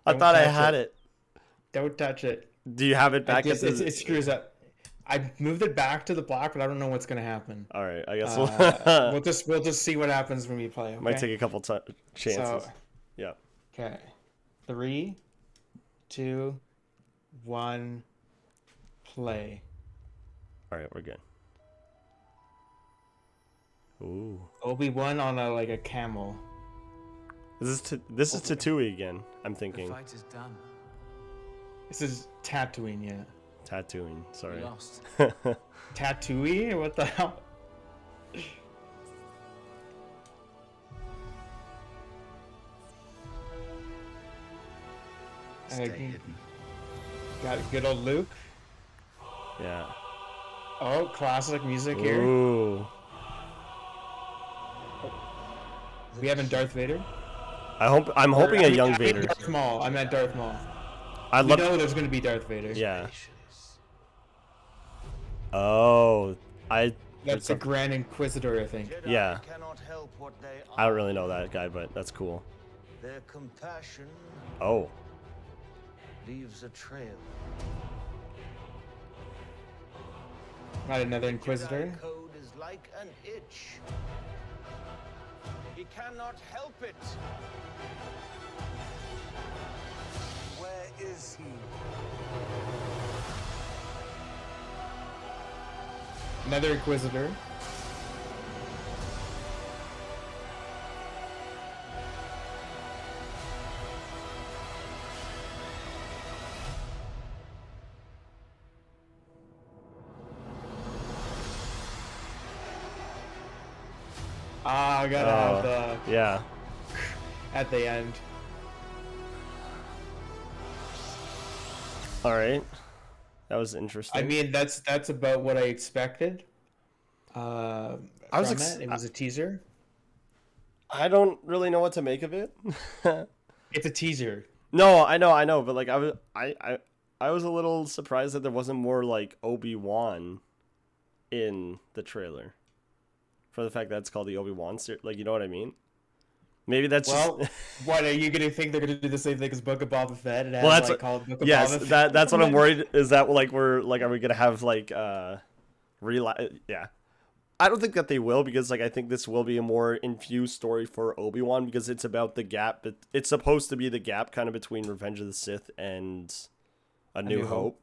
I Don't thought I touch had it. it. Don't touch it. Do you have it back at It screws up. I moved it back to the black, but I don't know what's gonna happen. All right, I guess We'll just see what happens when we play. might Okay. take a couple So chances. Yeah. okay, 3, 2, 1, play. All right, we're good. Ooh. Obi Wan on a camel. This is Tatooine again. I'm The thinking fight is done. This is Tatooine, yeah. Tatooine. We Sorry. lost. Tatooine? What the hell? Stay hidden. Got good old Luke. Yeah. Oh, classic music here. Ooh. We having Darth Vader? I'm hoping a young I mean Vader. Darth Maul. I meant Darth Maul. I We love. know there's gonna be Darth Vader. Yeah. Patience. Oh, I. That's the Grand Inquisitor, I think. Jedi Yeah. cannot help what they I don't are. really know that guy, but that's cool. Their compassion Oh. leaves a trail. Not another Inquisitor. Jedi code is like an itch. He cannot help it. Where is he? Another Inquisitor. Ah, I gotta have the Yeah. at the end. All right. That was interesting. I mean, that's about what I expected. I was From it. It was a teaser. I don't really know what to make of it. It's a teaser. No, I know, but like I was a little surprised that there wasn't more like Obi Wan in the trailer. For the fact that it's called the Obi Wan series, like, you know what I mean? Maybe that's Well, just. what are you gonna think they're gonna do the same thing as Book of Boba Fett? And Well, have, that's like, called Book of yes, Boba Fett? that's what I'm worried is that like we're like are we gonna have like yeah. I don't think that they will because like I think this will be a more infused story for Obi-Wan because it's about the gap, but it's supposed to be the gap kind of between Revenge of the Sith and A New Hope.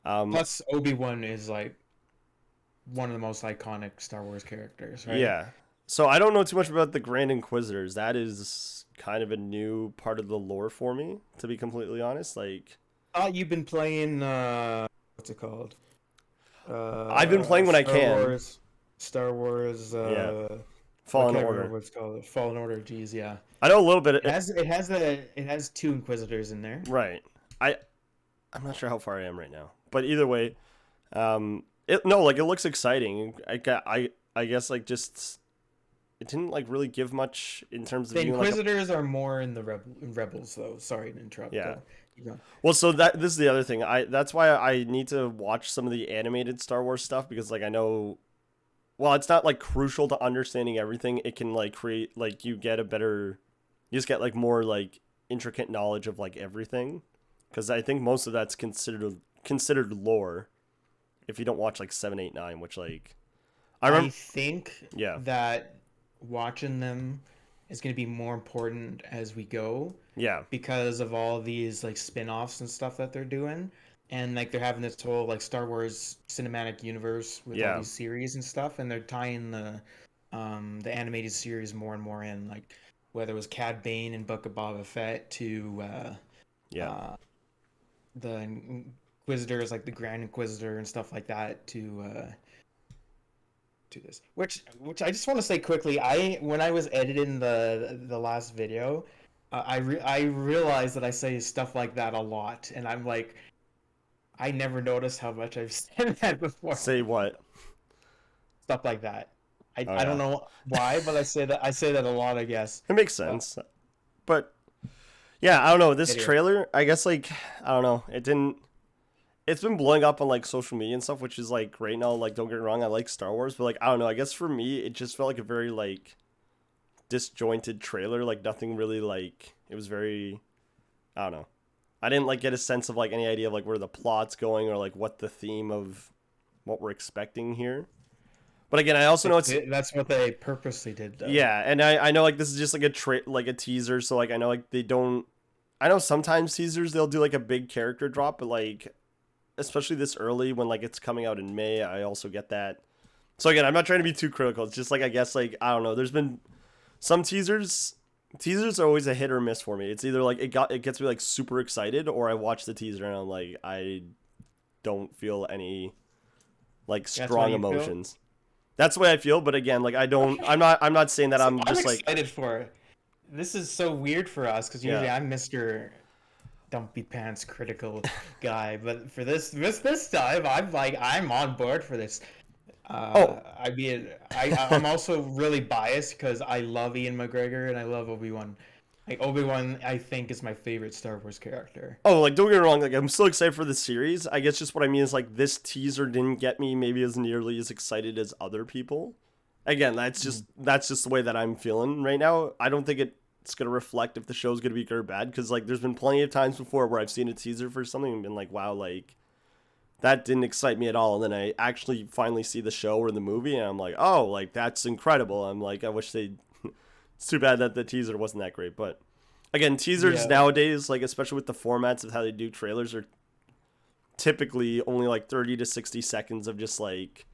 Plus, Obi-Wan is like one of the most iconic Star Wars characters, right? Yeah. So I don't know too much about the Grand Inquisitors. That is kind of a new part of the lore for me, to be completely honest. Like, You've been playing what's it called? I've been playing when I can. Star Wars. Yeah. I Fallen can't remember Order. what it's called. Fallen Order. Geez, yeah. I know a little bit. It has two Inquisitors in there. Right. I'm not sure how far I am right now, but either way, it looks exciting. I guess like just it didn't like really give much in terms of The being, like, Inquisitors are more in the Rebels, though. Sorry to interrupt. Yeah. You go. well, so this is the other thing. That's why I need to watch some of the animated Star Wars stuff because like I know, while it's not like crucial to understanding everything, it can like create like you just get like more like intricate knowledge of like everything. Because I think most of that's considered lore, if you don't watch like 7, 8, 9, which like I think Yeah. that watching them is going to be more important as we go yeah, because of all these like spin-offs and stuff that they're doing, and like they're having this whole like Star Wars cinematic universe with Yeah. all these series and stuff, and they're tying the animated series more and more in, like whether it was Cad Bane and Book of Boba Fett to the Inquisitors, like the Grand Inquisitor and stuff like that, to this. Which I just want to say quickly, when I was editing the last video, I realized that I say stuff like that a lot, and I'm like, I never noticed how much I've said that before. Say what? Stuff like that. I yeah. don't know why, but I say that a lot, I guess. It makes sense, but yeah, I don't know. This Idiot. trailer, I guess like I don't know. It's been blowing up on like social media and stuff, which is like great now. Like, don't get me wrong, I like Star Wars, but like I don't know. I guess for me, it just felt like a very like disjointed trailer. Like nothing really like it was very I don't know. I didn't like get a sense of like any idea of like where the plot's going or like what the theme of what we're expecting here. But again, I also know That's what they purposely did, though. yeah, and I know like this is just like a teaser, so like I know like they don't. I know sometimes teasers they'll do like a big character drop, but like especially this early when like it's coming out in May, I also get that. So again, I'm not trying to be too critical. It's just like I guess like I don't know. There's been some teasers. Teasers are always a hit or miss for me. It's either like it gets me like super excited, or I watch the teaser and I'm like I don't feel any like strong emotions. That's the way I feel, but again, like I don't. I'm not saying that I'm just like excited for it. This is so weird for us because usually I'm Mr. Dumpy Pants critical guy, but for this time, I'm on board for this. I mean, I'm also really biased because I love Ian McGregor and I love Obi Wan. Like Obi Wan, I think is my favorite Star Wars character. Oh, like don't get me wrong, like I'm still excited for the series. I guess just what I mean is like this teaser didn't get me maybe as nearly as excited as other people. Again, that's just the way that I'm feeling right now. I don't think it's gonna reflect if the show's gonna be good or bad because like there's been plenty of times before where I've seen a teaser for something and been like, wow, like that didn't excite me at all, and then I actually finally see the show or the movie and I'm like, oh, like that's incredible. I'm like, I wish they. It's too bad that the teaser wasn't that great, but again, teasers nowadays, like especially with the formats of how they do trailers, are typically only like 30 to 60 seconds of just like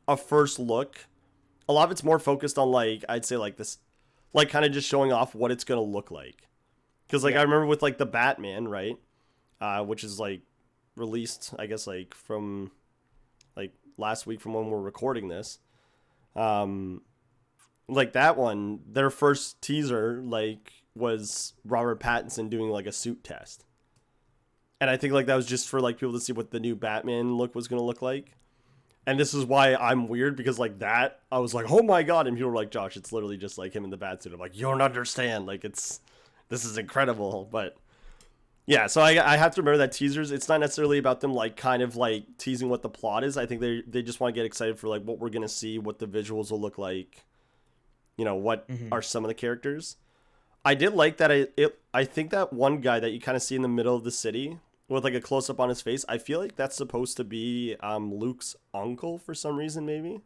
a first look. A lot of it's more focused on like I'd say like this, like kind of just showing off what it's gonna look like. Because like I remember with like the Batman, right, which is like released, I guess like from like last week from when we're recording this. Like that one, their first teaser like was Robert Pattinson doing like a suit test. And I think like that was just for like people to see what the new Batman look was going to look like. And this is why I'm weird because like that, I was like, oh my God. And people were like, Josh, it's literally just like him in the bat suit. I'm like, you don't understand. Like this is incredible. But yeah, so I have to remember that teasers, it's not necessarily about them like kind of like teasing what the plot is. I think they just want to get excited for like what we're going to see, what the visuals will look like. You know, what are some of the characters. I did like that. I think that one guy that you kind of see in the middle of the city with like a close up on his face, I feel like that's supposed to be Luke's uncle for some reason, maybe.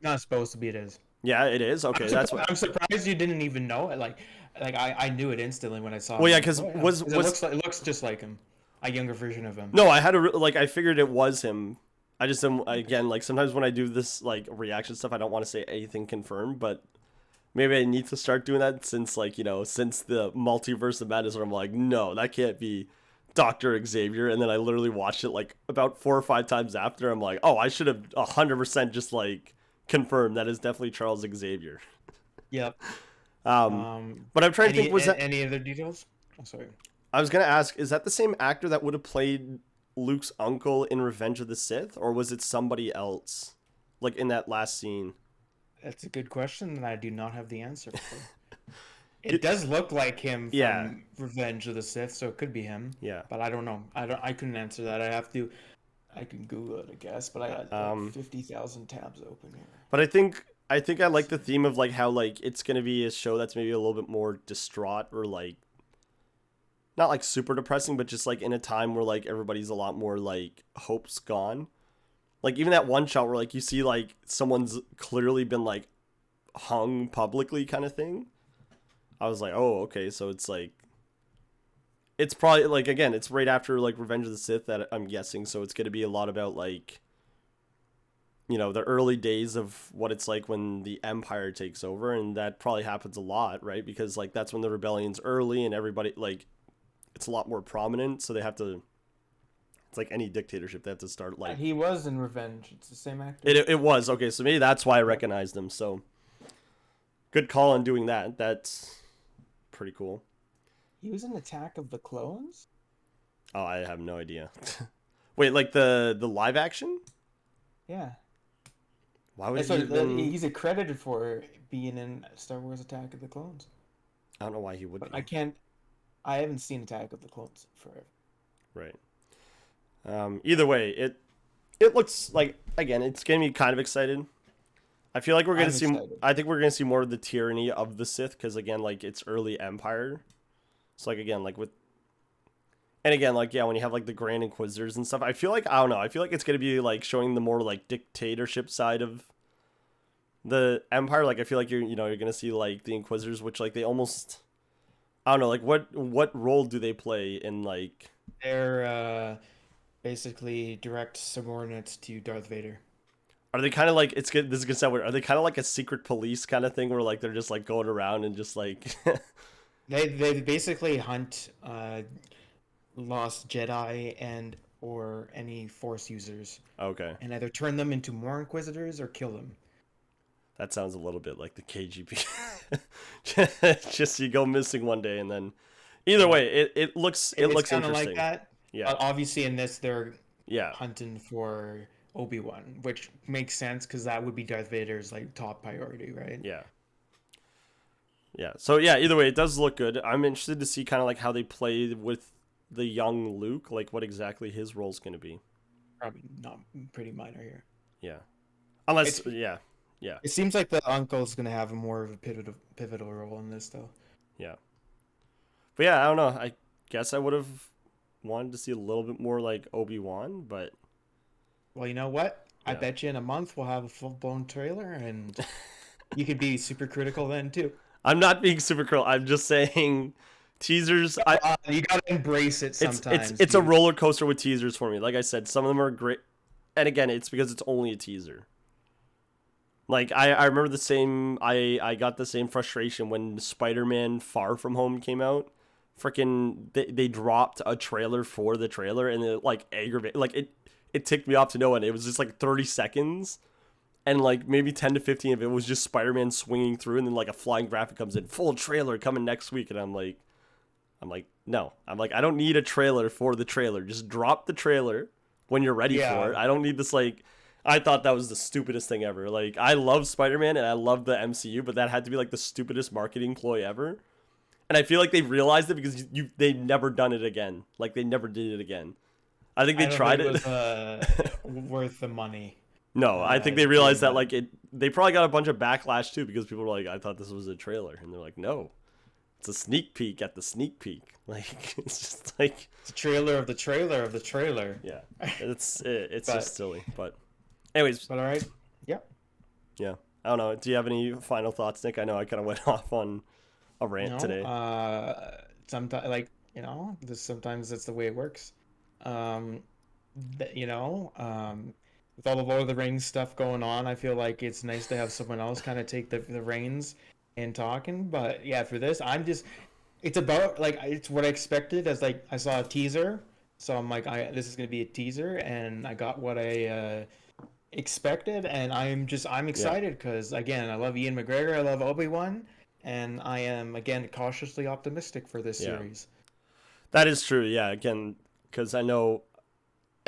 Not supposed to be. It is. Yeah, it is. Okay, I'm surprised you didn't even know it. Like I knew it instantly when I saw. Well, him. yeah, because it looks just like him, a younger version of him. No, I had I figured it was him. I just again like sometimes when I do this like reaction stuff, I don't want to say anything confirmed, but. Maybe I need to start doing that since, like, you know, since the multiverse of madness where I'm like, no, that can't be Dr. Xavier. And then I literally watched it, like, about 4 or 5 times after. I'm like, oh, I should have 100% just, like, confirmed that is definitely Charles Xavier. Yep. But I'm trying to think, was that... Any other details? Oh, sorry. I was going to ask, is that the same actor that would have played Luke's uncle in Revenge of the Sith? Or was it somebody else, like, in that last scene? That's a good question, and I do not have the answer for. It does look like him from Revenge of the Sith, so it could be him. Yeah. But I don't know. I couldn't answer that. I can Google it, I guess, but I got 50,000 tabs open here. But I think I like the theme of like how like it's gonna be a show that's maybe a little bit more distraught or like not like super depressing, but just like in a time where like everybody's a lot more like hope's gone. Like, even that one shot where, like, you see, like, someone's clearly been, like, hung publicly kind of thing. I was like, oh, okay, so it's, like... It's probably, like, again, it's right after, like, Revenge of the Sith that I'm guessing, so it's going to be a lot about, like... You know, the early days of what it's like when the Empire takes over, and that probably happens a lot, right? Because, like, that's when the rebellion's early, and everybody, like... It's a lot more prominent, so they have to... It's like any dictatorship, they have to start like... He was in Revenge. It's the same actor. It was. Okay, so maybe that's why I recognized him. So, good call on doing that. That's pretty cool. He was in Attack of the Clones? Oh, I have no idea. Wait, like the live action? Yeah. Why would he been... He's accredited for being in Star Wars Attack of the Clones. I don't know why he would be. I haven't seen Attack of the Clones forever. Right. Either way, it looks like, again, it's getting me kind of excited. I feel like we're going to see, I think we're going to see more of the tyranny of the Sith, because again, like, it's early Empire. So like again, like with, and again, like yeah, when you have like the Grand Inquisitors and stuff, I feel like I don't know, I feel like it's gonna be like showing the more like dictatorship side of the Empire. Like I feel like you're gonna see like the Inquisitors, which like they almost, I don't know, like what role do they play in like? They're basically direct subordinates to Darth Vader. Are they kind of like, it's good? This is gonna sound weird. Are they kind of like a secret police kind of thing where like they're just like going around and just like? They basically hunt lost Jedi and or any Force users, Okay, and either turn them into more Inquisitors or kill them. that sounds a little bit like the KGB. Just you go missing one day and then, either way, it looks It's interesting. kind of like that. Yeah, Obviously, in this, they're yeah, hunting for Obi Wan, which makes sense because that would be Darth Vader's like top priority, right? yeah. Yeah. So yeah, either way, it does look good. I'm interested to see kind of like how they play with the young Luke, like what exactly his role's going to be. Probably not pretty minor here. Yeah. Unless yeah. Yeah. It seems like the uncle's gonna have more of a pivotal role in this, though. Yeah. But yeah, I don't know. I guess I would have wanted to see a little bit more like Obi Wan, but Well, you know what? I Yeah. bet you in a month we'll have a full-blown trailer, and you could be super critical then too. I'm not being super cruel. I'm just saying teasers. You gotta embrace it It's sometimes. it's a dude. roller coaster with teasers for me. Like I said, some of them are great, and again, it's because it's only a teaser. Like I remember the same. I got the same frustration when Spider-Man Far From Home came out. Freaking they dropped a trailer for the trailer and it like aggravated, like it ticked me off to no end. It was just like 30 seconds. And like maybe 10 to 15 of it was just Spider-Man swinging through, and then like a flying graphic comes in, full trailer coming next week, and I'm like, no, I don't need a trailer for the trailer. Just drop the trailer when you're ready for it. I don't need this like. I thought that was the stupidest thing ever. Like I love Spider-Man and I love the MCU, but that had to be like the stupidest marketing ploy ever. And I feel like they realized it because they've never done it again. Like they never did it again. I think they tried it. Was worth the money. No, I think they realized that like they probably got a bunch of backlash too because people were like, I thought this was a trailer, and they're like, no, it's a sneak peek at the sneak peek. Like it's just like It's a trailer of the trailer of the trailer. yeah, it's But- just silly. But anyways, But all right, yeah. yeah, I don't know. Do you have any final thoughts, Nick? I know I kind of went off on a rant today. Sometimes, like sometimes that's the way it works. With all the Lord of the Rings stuff going on, I feel like it's nice to have someone else kind of take the reins and talking. But yeah, for this, it's about like it's what I expected. As like I saw a teaser, so I'm like, this is gonna be a teaser, and I got what I expected, and I'm excited because again, I love Ian McGregor, I love Obi Wan, and I am again cautiously optimistic for this series. That is true. Yeah, again, because I know.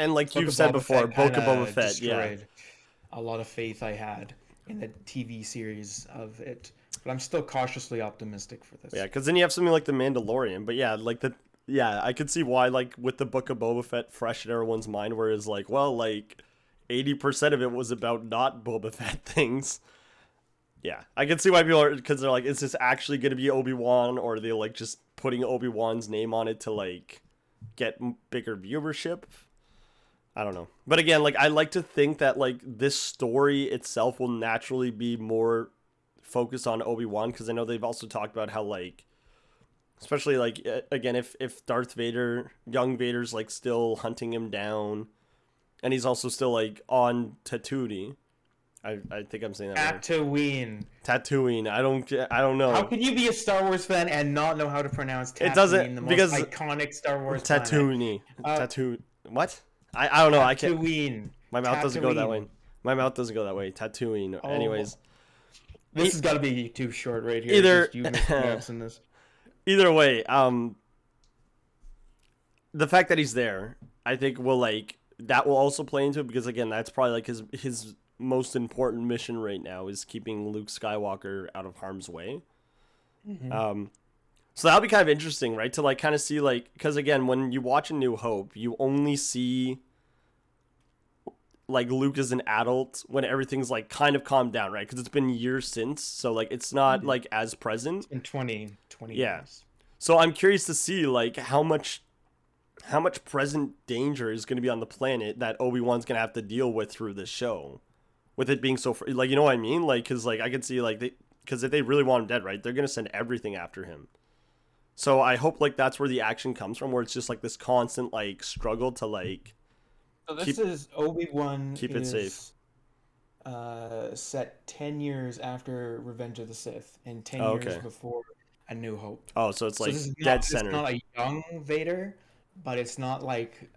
And like Book you've of said Boba before, Fett Book of kinda Boba Fett, yeah. destroyed a lot of faith I had in the TV series of it, but I'm still cautiously optimistic for this. Yeah, because then you have something like The Mandalorian. But yeah, I could see why, like, with the Book of Boba Fett fresh in everyone's mind, whereas, like, well, like, 80% of it was about not Boba Fett things. Yeah, I can see why people are, because they're like, is this actually going to be Obi-Wan, or are they, like, just putting Obi-Wan's name on it to, like, get bigger viewership? I don't know. But again, like, I like to think that, like, this story itself will naturally be more focused on Obi-Wan, because I know they've also talked about how, like, especially, like, again, if Darth Vader, young Vader's, like, still hunting him down, and he's also still, like, on Tatooine. I think I'm saying that right. Tatooine. I don't know. How can you be a Star Wars fan and not know how to pronounce Tatooine, It doesn't, the because most iconic Star Wars Tatooine. planet? Tatooine. What? I don't know. I can't. Tatooine. My mouth doesn't go that way. Tatooine. My mouth doesn't go that way. Tatooine. Oh. Anyways. This has got to be too short right here. Either- Just you mispronouncing this. Either way, the fact that he's there, I think will, like, that will also play into it, because again, that's probably like his most important mission right now is keeping Luke Skywalker out of harm's way. Mm-hmm. So that'll be kind of interesting, right? To like kind of see, like, because again, when you watch A New Hope, you only see like Luke as an adult when everything's like kind of calmed down, right? Because it's been years since, so like it's not like as present. In 20 Yeah. years. So I'm curious to see like how much present danger is going to be on the planet that Obi-Wan's going to have to deal with through this show, with it being so like, you know what I mean, like, because like I could see like because if they really want him dead, right, they're going to send everything after him. So I hope like that's where the action comes from, where it's just like this constant like struggle to like So this is Obi-Wan keep it safe. Set 10 years after Revenge of the Sith and 10 Oh, years okay. before A New Hope. Oh, so it's So like this is dead it's center. not a young Vader, but it's not like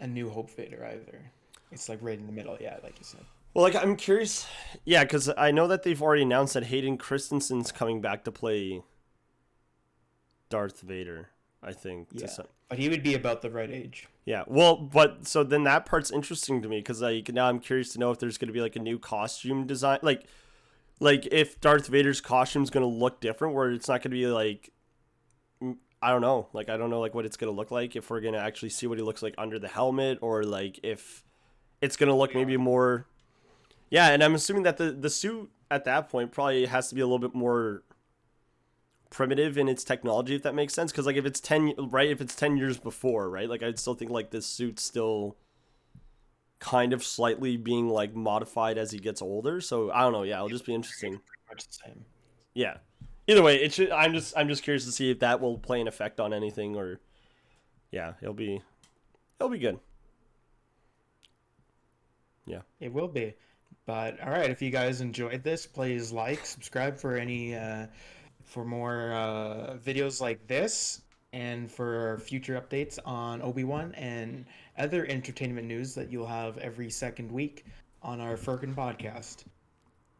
A New Hope Vader either. It's like right in the middle, yeah, like you said. Well, like I'm curious, yeah, because I know that they've already announced that Hayden Christensen's coming back to play Darth Vader. I think. Yeah, but he would be about the right age. Yeah. Well, but so then that part's interesting to me because like now I'm curious to know if there's going to be like a new costume design, like if Darth Vader's costume's going to look different, where it's not going to be like I don't know, like I don't know like what it's going to look like, if we're going to actually see what he looks like under the helmet, or like if it's going to look maybe more. Yeah, and I'm assuming that the suit at that point probably has to be a little bit more primitive in its technology, if that makes sense, because like if it's 10 years before, right, like I'd still think like this suit's still kind of slightly being like modified as he gets older. So I don't know, yeah, it'll just be interesting. Pretty much the same. Yeah, either way, it should. I'm just curious to see if that will play an effect on anything, or yeah, it'll be good. Yeah. It will be. But all right, if you guys enjoyed this, please like, subscribe for any for more videos like this, and for future updates on Obi-Wan and other entertainment news that you'll have every second week on our Firkin podcast.